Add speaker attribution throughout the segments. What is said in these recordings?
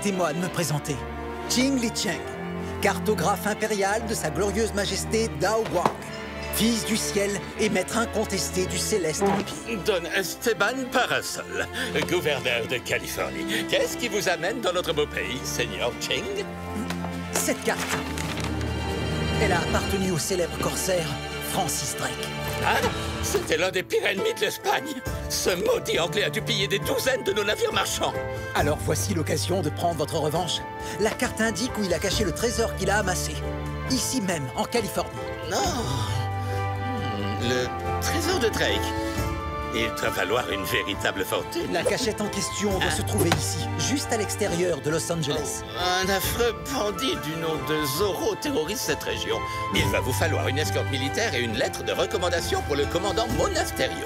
Speaker 1: Permettez-moi de me présenter. Qing Licheng, cartographe impérial de sa glorieuse majesté Dao Guang, fils du ciel et maître incontesté du céleste empire.
Speaker 2: Don Esteban Parasol, gouverneur de Californie. Qu'est-ce qui vous amène dans notre beau pays, Seigneur Qing?
Speaker 1: Cette carte, elle a appartenu au célèbre corsaire Francis Drake.
Speaker 2: Ah, c'était l'un des pires ennemis de l'Espagne. Ce maudit anglais a dû piller des douzaines de nos navires marchands.
Speaker 1: Alors voici l'occasion de prendre votre revanche. La carte indique où il a caché le trésor qu'il a amassé. Ici même, en Californie.
Speaker 2: Non. Le trésor de Drake. Il doit valoir une véritable fortune.
Speaker 1: La cachette en question doit se trouver ici, juste à l'extérieur de Los Angeles.
Speaker 2: Un affreux bandit du nom de Zorro terrorise cette région. Il va vous falloir une escorte militaire et une lettre de recommandation pour le commandant Monasterio.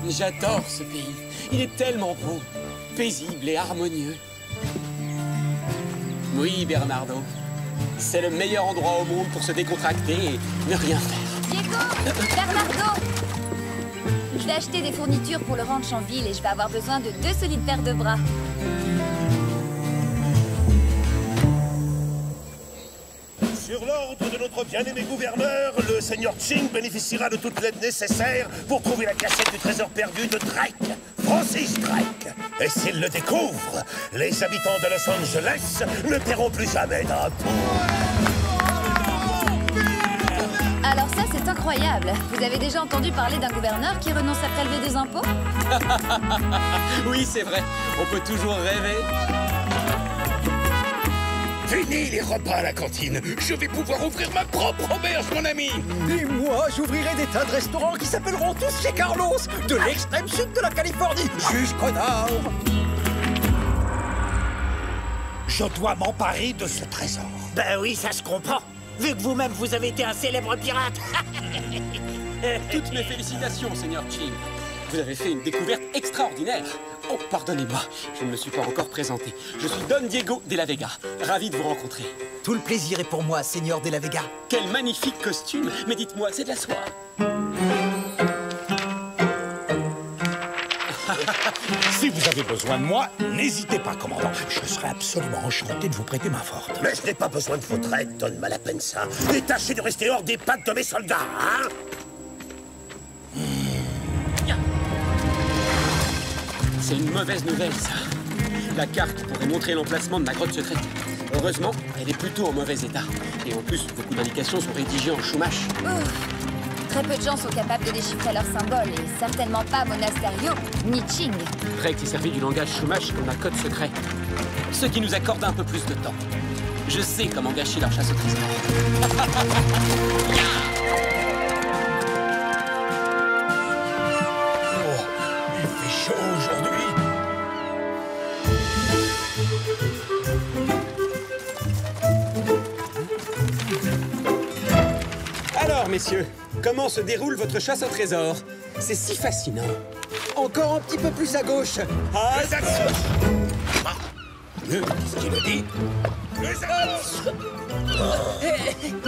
Speaker 3: J'adore ce pays. Il est tellement beau, paisible et harmonieux. Oui, Bernardo. C'est le meilleur endroit au monde pour se décontracter et ne rien faire.
Speaker 4: Diego! Bernardo! Je vais acheter des fournitures pour le ranch en ville et je vais avoir besoin de 2 solides paires de bras.
Speaker 5: Sur l'ordre de notre bien-aimé gouverneur, le seigneur Qing bénéficiera de toute l'aide nécessaire pour trouver la cachette du trésor perdu de Drake, Francis Drake. Et s'il le découvre, les habitants de Los Angeles ne paieront plus jamais d'impôts.
Speaker 4: Alors ça, c'est incroyable. Vous avez déjà entendu parler d'un gouverneur qui renonce à prélever des impôts?
Speaker 3: Oui, c'est vrai. On peut toujours rêver.
Speaker 6: Fini les repas à la cantine. Je vais pouvoir ouvrir ma propre auberge, mon ami.
Speaker 1: Et moi, j'ouvrirai des tas de restaurants qui s'appelleront tous chez Carlos, de l'extrême sud de la Californie jusqu'au nord.
Speaker 5: Je dois m'emparer de ce trésor.
Speaker 7: Ben oui, ça se comprend. Vu que vous-même, vous avez été un célèbre pirate.
Speaker 3: Toutes mes félicitations, Seigneur Qing. Vous avez fait une découverte extraordinaire. Oh, pardonnez-moi, je ne me suis pas encore présenté. Je suis Don Diego de la Vega. Ravi de vous rencontrer.
Speaker 1: Tout le plaisir est pour moi, Seigneur de la Vega.
Speaker 3: Quel magnifique costume. Mais dites-moi, c'est de la soie.
Speaker 5: Si vous avez besoin de moi, n'hésitez pas, commandant. Je serai absolument enchanté de vous prêter main forte. Mais je n'ai pas besoin de votre aide, Don Malapensa. Et tâchez de rester hors des pattes de mes soldats, hein?
Speaker 3: C'est une mauvaise nouvelle, ça. La carte pourrait montrer l'emplacement de ma grotte secrète. Heureusement, elle est plutôt en mauvais état. Et en plus, beaucoup d'indications sont rédigées en chumash.
Speaker 4: Très peu de gens sont capables de déchiffrer leurs symboles, et certainement pas Monasterio, ni Qing.
Speaker 3: Drake s'est servi du langage chumash comme un code secret. Ce qui nous accorde un peu plus de temps. Je sais comment gâcher leur chasse au trésor.
Speaker 5: Il fait chaud aujourd'hui.
Speaker 3: Alors, messieurs, comment se déroule votre chasse au trésor? C'est si fascinant.
Speaker 1: Encore un petit peu plus à gauche.
Speaker 3: Ah,
Speaker 5: Qu'est-ce qu'il a dit?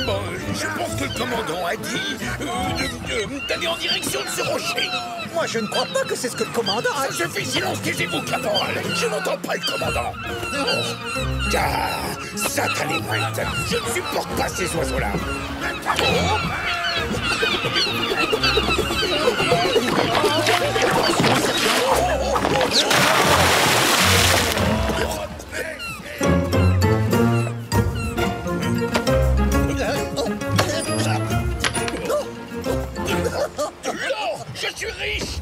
Speaker 6: Bon, je pense que le commandant a dit d'aller en direction de ce rocher.
Speaker 1: Moi, je ne crois pas que c'est ce que le commandant a dit.
Speaker 6: Ça suffit, silence, taisez-vous, caporal. Je n'entends pas le commandant. Ah, satanémouette, je ne supporte pas ces oiseaux-là. Alors, je suis riche.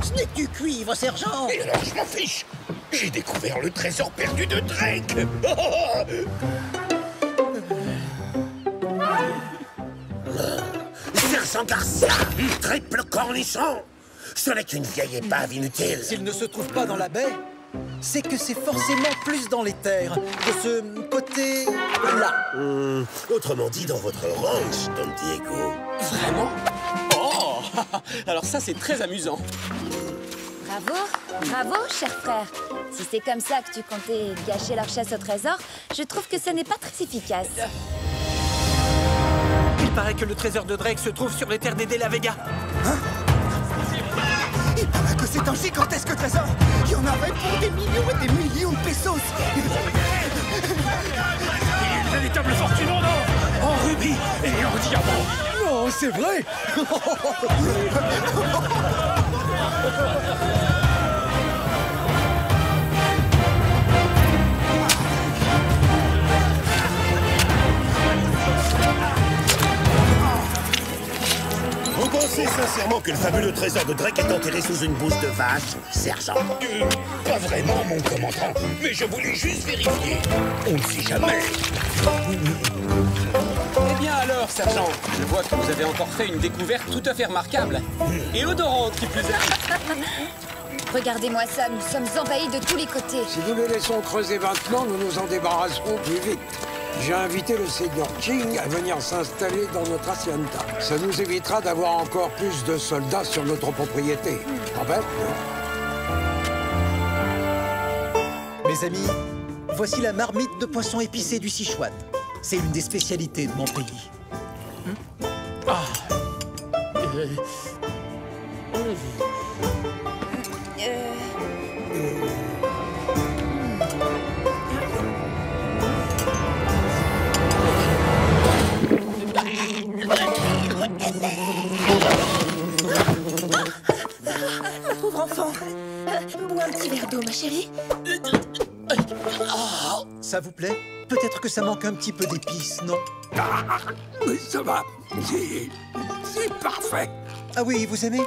Speaker 1: Ce n'est que du cuivre, sergent.
Speaker 6: Et alors, je m'en fiche. J'ai découvert le trésor perdu de Drake.
Speaker 5: Sergent Garcia, triple cornichon. Ce n'est qu'une vieille épave inutile.
Speaker 1: S'il ne se trouve pas dans la baie, c'est que c'est forcément plus dans les terres, de ce côté-là.
Speaker 5: Autrement dit, dans votre ranch, Don Diego.
Speaker 3: vraiment? Oh. Alors ça, c'est très amusant.
Speaker 4: Bravo, bravo, cher frère. Si c'est comme ça que tu comptais gâcher leur chasse au trésor, je trouve que ce n'est pas très efficace.
Speaker 7: Il paraît que le trésor de Drake se trouve sur les terres des De La Vega.
Speaker 1: Hein?
Speaker 8: Il paraît que c'est un gigantesque trésor. Il y en aurait pour des millions et des millions de pesos.
Speaker 6: Il y a une véritable fortune en or, en rubis et en diamant.
Speaker 8: Non, c'est vrai.
Speaker 5: Vous pensez sincèrement que le fabuleux trésor de Drake est enterré sous une bouse de vache, sergent?
Speaker 6: Pas vraiment, mon commandant, mais je voulais juste vérifier. On ne sait jamais.
Speaker 3: Eh bien alors, sergent, je vois que vous avez encore fait une découverte tout à fait remarquable. Et odorante, qui plus est.
Speaker 4: Regardez-moi ça, nous sommes envahis de tous les côtés.
Speaker 9: Si nous les laissons creuser maintenant, nous nous en débarrasserons plus vite. J'ai invité le seigneur Ching à venir s'installer dans notre hacienda. Ça nous évitera d'avoir encore plus de soldats sur notre propriété. En fait,
Speaker 1: Mes amis, voici la marmite de poisson épicé du Sichuan. C'est une des spécialités de mon pays.
Speaker 10: Pauvre enfant. Bois un petit verre d'eau, ma chérie.
Speaker 1: Ça vous plaît? Peut-être que ça manque un petit peu d'épices, non?
Speaker 9: mais ça va. C'est parfait.
Speaker 1: Ah oui, vous aimez?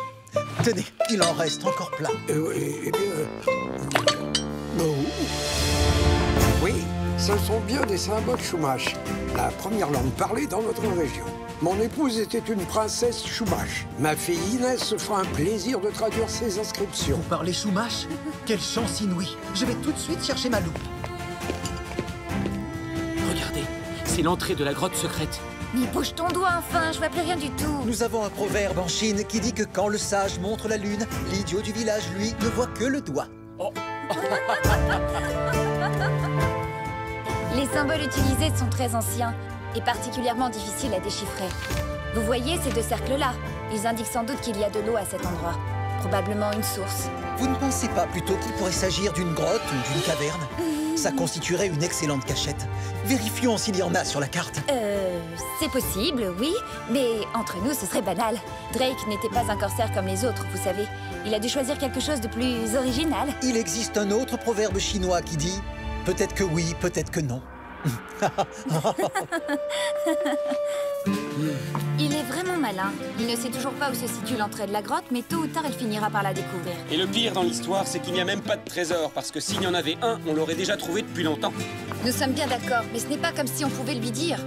Speaker 1: Tenez, il en reste encore plein.
Speaker 9: Eh bien... non. Oui, ce sont bien des symboles Chumash, la première langue parlée dans notre région. Mon épouse était une princesse Chumash. Ma fille Inès se fera un plaisir de traduire ces inscriptions.
Speaker 1: Vous parlez Chumash? Quelle chance inouïe! Je vais tout de suite chercher ma loupe.
Speaker 3: Regardez, c'est l'entrée de la grotte secrète.
Speaker 4: Mais bouge ton doigt enfin, je vois plus rien du tout.
Speaker 1: Nous avons un proverbe en Chine qui dit que quand le sage montre la lune, l'idiot du village, lui, ne voit que le doigt.
Speaker 4: Les symboles utilisés sont très anciens et particulièrement difficiles à déchiffrer. Vous voyez ces deux cercles-là? Ils indiquent sans doute qu'il y a de l'eau à cet endroit. Probablement une source.
Speaker 1: Vous ne pensez pas plutôt qu'il pourrait s'agir d'une grotte ou d'une caverne? Ça constituerait une excellente cachette. Vérifions s'il y en a sur la carte.
Speaker 4: C'est possible, oui, mais entre nous, ce serait banal. Drake n'était pas un corsaire comme les autres, vous savez. Il a dû choisir quelque chose de plus original.
Speaker 1: Il existe un autre proverbe chinois qui dit « Peut-être que oui, peut-être que non ».
Speaker 4: Il est vraiment malin. Il ne sait toujours pas où se situe l'entrée de la grotte, mais tôt ou tard, il finira par la découvrir.
Speaker 3: Et le pire dans l'histoire, c'est qu'il n'y a même pas de trésor, parce que s'il y en avait un, on l'aurait déjà trouvé depuis longtemps.
Speaker 4: Nous sommes bien d'accord, mais ce n'est pas comme si on pouvait lui dire.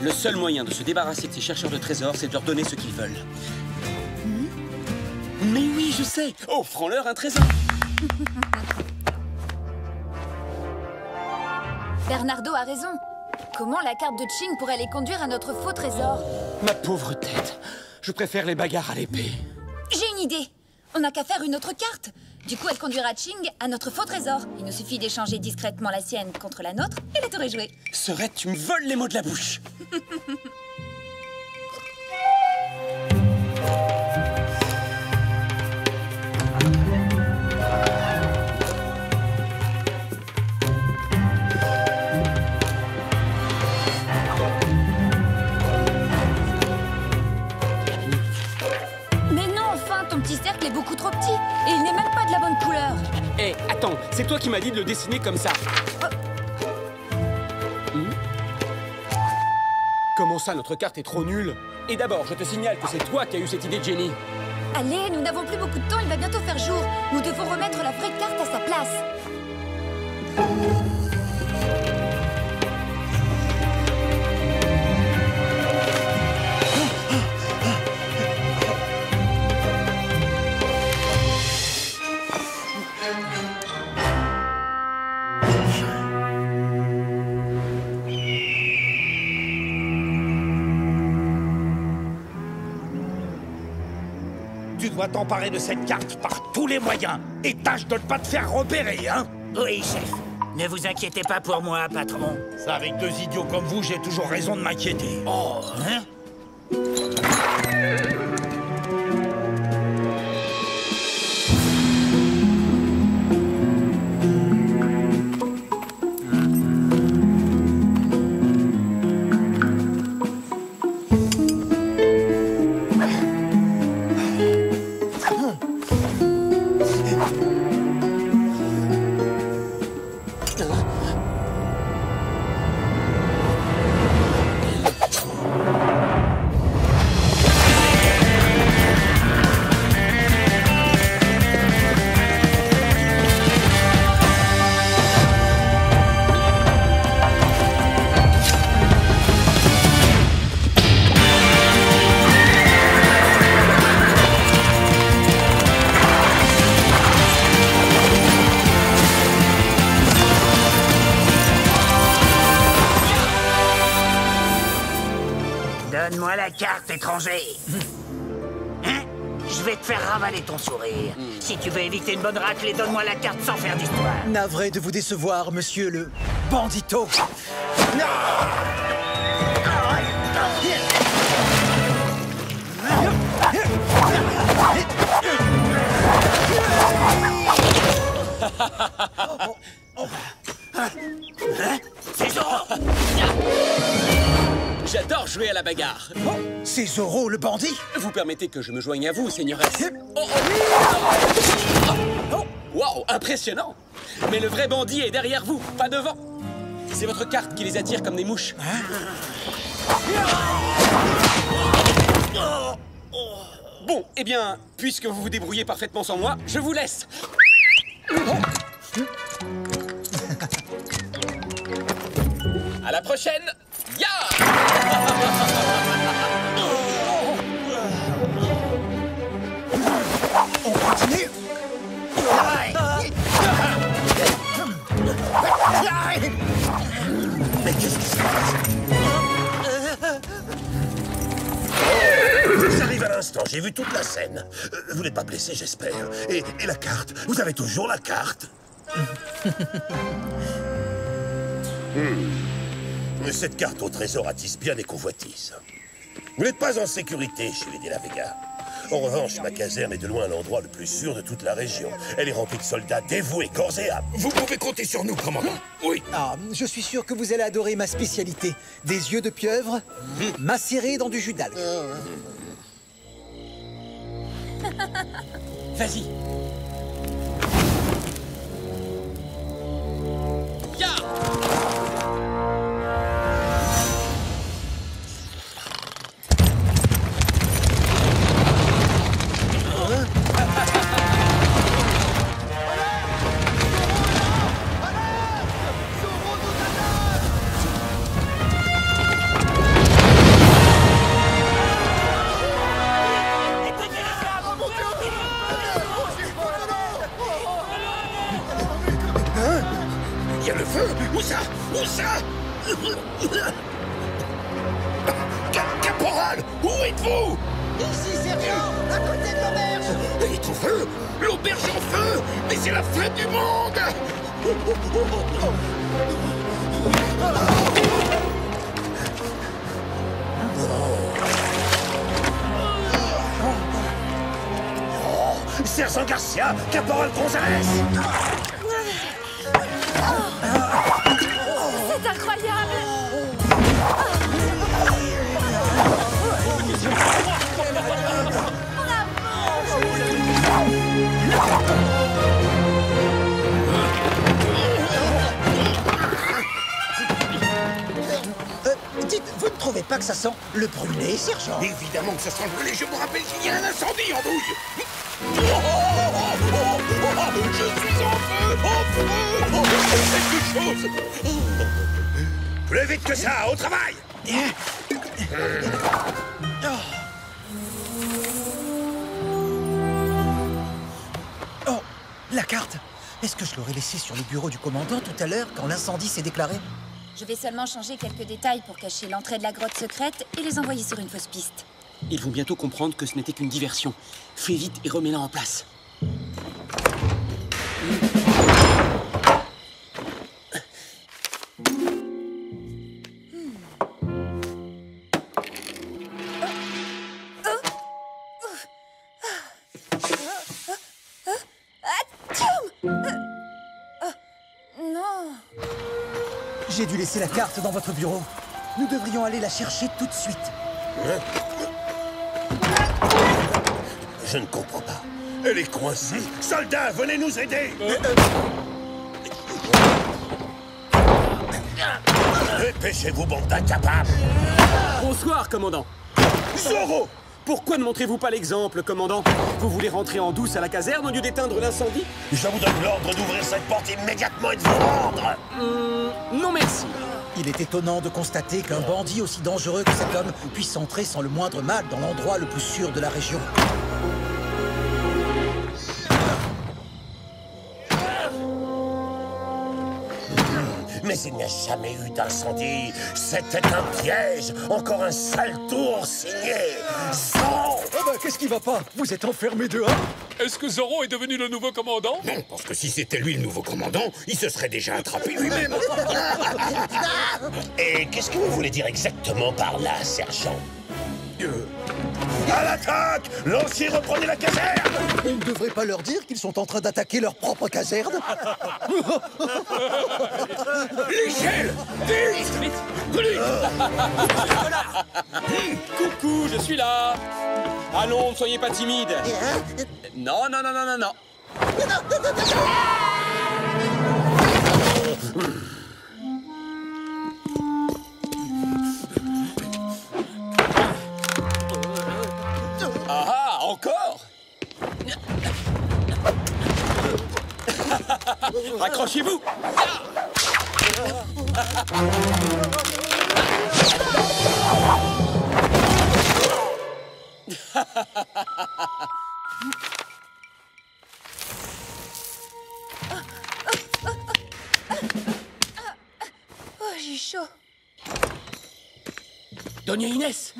Speaker 3: Le seul moyen de se débarrasser de ces chercheurs de trésors, c'est de leur donner ce qu'ils veulent. Mais oui, je sais. Offrons-leur un trésor.
Speaker 4: Bernardo a raison. Comment la carte de Ching pourrait les conduire à notre faux trésor?
Speaker 3: Ma pauvre tête. Je préfère les bagarres à l'épée.
Speaker 4: J'ai une idée. On n'a qu'à faire une autre carte. Du coup, elle conduira Ching à notre faux trésor. Il nous suffit d'échanger discrètement la sienne contre la nôtre et la tour est jouée.
Speaker 3: Serette, tu me voles les mots de la bouche.
Speaker 4: Ton petit cercle est beaucoup trop petit et il n'est même pas de la bonne couleur.
Speaker 3: Hé, attends, c'est toi qui m'as dit de le dessiner comme ça. Comment ça, notre carte est trop nulle? Et d'abord, je te signale que c'est toi qui as eu cette idée de génie.
Speaker 4: Allez, nous n'avons plus beaucoup de temps, il va bientôt faire jour. Nous devons remettre la vraie carte à sa place.
Speaker 6: Tu dois t'emparer de cette carte par tous les moyens. Et tâche de ne pas te faire repérer, hein?
Speaker 7: Oui, chef. Ne vous inquiétez pas pour moi, patron.
Speaker 6: Ça, avec deux idiots comme vous, j'ai toujours raison de m'inquiéter.
Speaker 7: Oh, hein? Donne-moi la carte, étranger. Hein? Je vais te faire ravaler ton sourire. Si tu veux éviter une bonne raclée, donne-moi la carte sans faire d'histoire.
Speaker 1: Navré de vous décevoir, monsieur le bandito. Non!
Speaker 3: C'est Zoro! J'adore jouer à la bagarre.
Speaker 1: Oh, c'est Zoro, le bandit?
Speaker 3: Vous permettez que je me joigne à vous, seigneuresse? Wow, impressionnant! Mais le vrai bandit est derrière vous, pas devant. C'est votre carte qui les attire comme des mouches. Bon, eh bien, puisque vous vous débrouillez parfaitement sans moi, je vous laisse. À la prochaine. Ya!
Speaker 1: On continue?
Speaker 5: Mais qu'est-ce qui se passe? J'arrive à l'instant, j'ai vu toute la scène. Vous n'êtes pas blessé, j'espère. Et la carte? Vous avez toujours la carte? Cette carte au trésor attise bien les convoitises. Vous n'êtes pas en sécurité chez les De La Vega. En revanche, ma caserne est de loin l'endroit le plus sûr de toute la région. Elle est remplie de soldats dévoués, corps et âme.
Speaker 6: Vous pouvez compter sur nous, commandant. Oui.
Speaker 1: Ah, je suis sûr que vous allez adorer ma spécialité. Des yeux de pieuvre, macérés dans du jus d'algue.
Speaker 3: Vas-y. Ya!
Speaker 6: Il y a le feu. Où ça? Où ça? Caporal, où êtes-vous?
Speaker 8: Ici, sergent, à côté de l'auberge.
Speaker 6: Il est au feu. L'auberge en feu. Mais c'est la fin du monde.
Speaker 5: Sergent Garcia, Caporal Gonzalez.
Speaker 4: C'est incroyable!
Speaker 1: Dites, vous ne trouvez pas que ça sent le brûlé, sergent?
Speaker 6: Évidemment que ça sent le brûlé. Je me rappelle qu'il y a un incendie en douille. Je suis en feu! En feu! Quelque chose!
Speaker 5: Plus vite que ça, au travail!
Speaker 1: Oh, la carte! Est-ce que je l'aurais laissée sur le bureau du commandant tout à l'heure quand l'incendie s'est déclaré?
Speaker 4: Je vais seulement changer quelques détails pour cacher l'entrée de la grotte secrète et les envoyer sur une fausse piste.
Speaker 3: Ils vont bientôt comprendre que ce n'était qu'une diversion. Fais vite et remets-la en place.
Speaker 4: Non.
Speaker 1: J'ai dû laisser la carte dans votre bureau. Nous devrions aller la chercher tout de suite.
Speaker 5: Je ne comprends pas. Elle est coincée. Soldats, venez nous aider. Dépêchez-vous, bande d'incapables.
Speaker 3: Bonsoir, commandant.
Speaker 5: Zoro!
Speaker 3: Pourquoi ne montrez-vous pas l'exemple, commandant? Vous voulez rentrer en douce à la caserne au lieu d'éteindre l'incendie?
Speaker 5: Je vous donne l'ordre d'ouvrir cette porte immédiatement et de vous rendre.
Speaker 3: Non, merci.
Speaker 1: Il est étonnant de constater qu'un bandit aussi dangereux que cet homme puisse entrer sans le moindre mal dans l'endroit le plus sûr de la région.
Speaker 5: Mais il n'y a jamais eu d'incendie. C'était un piège. Encore un sale tour signé. Sang.
Speaker 1: Ah bah, qu'est-ce qui va pas? Vous êtes enfermé dehors?
Speaker 11: Est-ce que Zoro est devenu le nouveau commandant?
Speaker 6: Non, parce que si c'était lui le nouveau commandant, il se serait déjà attrapé lui-même.
Speaker 5: Et qu'est-ce que vous voulez dire exactement par là, sergent? À l'attaque! Lancier, reprenez la caserne!
Speaker 1: On ne devrait pas leur dire qu'ils sont en train d'attaquer leur propre caserne?
Speaker 6: L'échelle! Vite!
Speaker 3: Vite! Coucou, je suis là! Allons, ne soyez pas timide! Non, non, non, non, non, non! Ah, encore? Accrochez-vous!
Speaker 10: Oh, j'ai chaud.
Speaker 3: Doña Inès!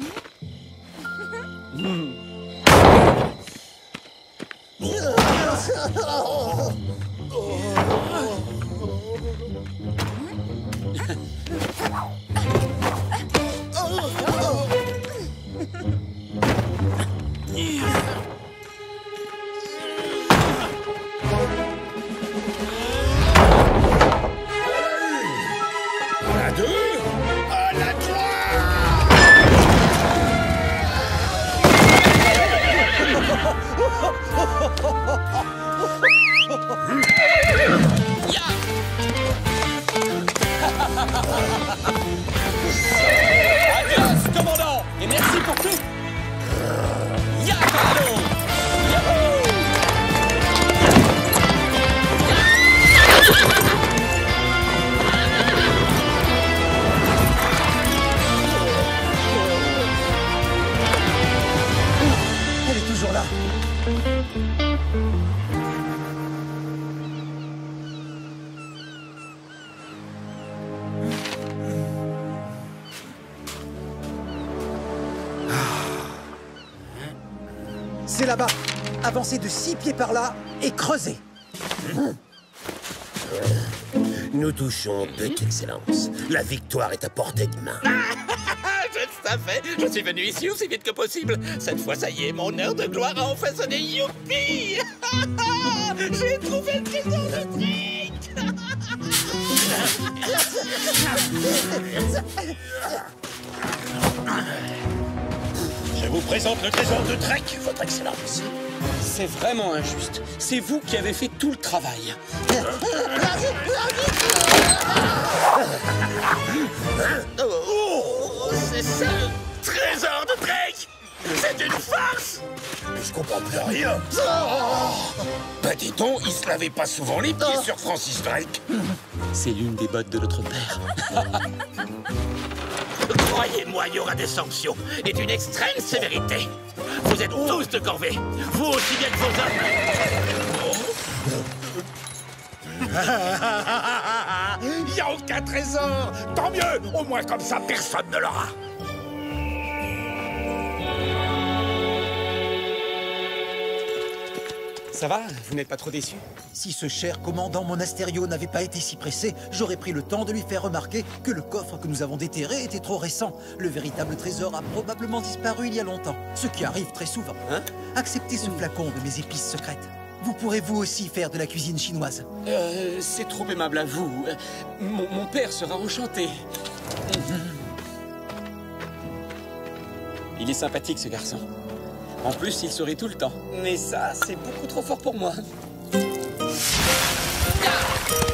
Speaker 6: À la 2, à la 3.
Speaker 3: Adios, commandant! Et merci pour tout! Ya, Corrado! Yahoo!
Speaker 1: Elle est toujours là. C'est là-bas. Avancez de 6 pieds par là et creusez.
Speaker 5: Nous touchons peu, Excellence. La victoire est à portée de main.
Speaker 2: Je le savais. Je suis venu ici aussi vite que possible. Cette fois, ça y est, mon heure de gloire a enfin sonné. Youpi! J'ai trouvé le trésor de Drake!
Speaker 5: Je vous présente le trésor de Drake, Votre Excellence.
Speaker 3: C'est vraiment injuste. C'est vous qui avez fait tout le travail.
Speaker 2: Oh, c'est ça le trésor de Drake! C'est une farce!
Speaker 5: Mais je comprends plus rien.
Speaker 6: Bah dis donc, il se lavait pas souvent les pieds sur Francis Drake.
Speaker 3: C'est l'une des bottes de notre père.
Speaker 2: Croyez-moi, il y aura des sanctions et d'une extrême sévérité. Vous êtes tous de corvée, vous aussi bien que vos hommes.
Speaker 6: Il n'y a aucun trésor. Tant mieux, au moins comme ça, personne ne l'aura.
Speaker 3: Ça va? Vous n'êtes pas trop déçu?
Speaker 1: Si ce cher commandant Monasterio n'avait pas été si pressé, j'aurais pris le temps de lui faire remarquer que le coffre que nous avons déterré était trop récent. Le véritable trésor a probablement disparu il y a longtemps, ce qui arrive très souvent.
Speaker 3: Hein?
Speaker 1: Acceptez ce flacon de mes épices secrètes. Vous pourrez vous aussi faire de la cuisine chinoise.
Speaker 3: C'est trop aimable à vous. Mon père sera enchanté. Il est sympathique, ce garçon. En plus, il sourit tout le temps. Mais ça, c'est beaucoup trop fort pour moi. Ah!